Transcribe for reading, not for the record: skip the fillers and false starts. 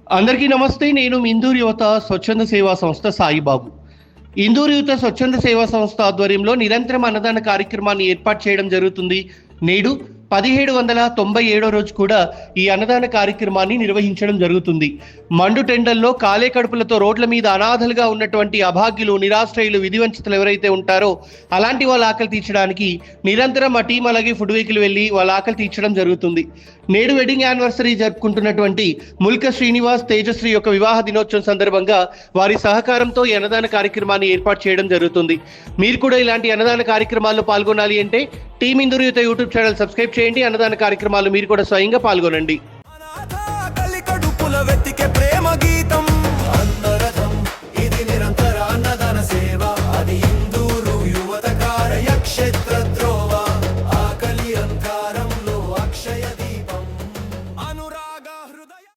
అందరికీ నమస్తే. నేను ఇందూరు యువత స్వచ్ఛంద సేవా సంస్థ సాయిబాబు. ఇందూరు యువత స్వచ్ఛంద సేవా సంస్థ ఆధ్వర్యంలో నిరంతరం అన్నదాన కార్యక్రమాన్ని ఏర్పాటు చేయడం జరుగుతుంది. నేడు 1797 రోజు కూడా ఈ అన్నదాన కార్యక్రమాన్ని నిర్వహించడం జరుగుతుంది. మండు టెండల్లో కాలే కడుపులతో రోడ్ల మీద అనాథలుగా ఉన్నటువంటి అభాగ్యులు, నిరాశ్రయులు, విధివంచితులు ఎవరైతే ఉంటారో అలాంటి వాళ్ళ ఆకలి తీర్చడానికి నిరంతరం ఆ టీం అలాగే ఫుడ్ వెహికల్ వెళ్ళి వాళ్ళ ఆకలి తీర్చడం జరుగుతుంది. నేడు వెడ్డింగ్ యానివర్సరీ జరుపుకుంటున్నటువంటి ముల్క శ్రీనివాస్ తేజశ్రీ యొక్క వివాహ దినోత్సవం సందర్భంగా వారి సహకారంతో ఈ అన్నదాన కార్యక్రమాన్ని ఏర్పాటు చేయడం జరుగుతుంది. మీరు కూడా ఇలాంటి అన్నదాన కార్యక్రమాల్లో పాల్గొనాలి అంటే టీమ్ ఇందూరు యువత యూట్యూబ్ ఛానల్ సబ్స్క్రైబ్ చేయండి. అన్నదాన కార్యక్రమాలు మీరు కూడా స్వయంగా పాల్గొనండి. వెతికే ప్రేమ గీతం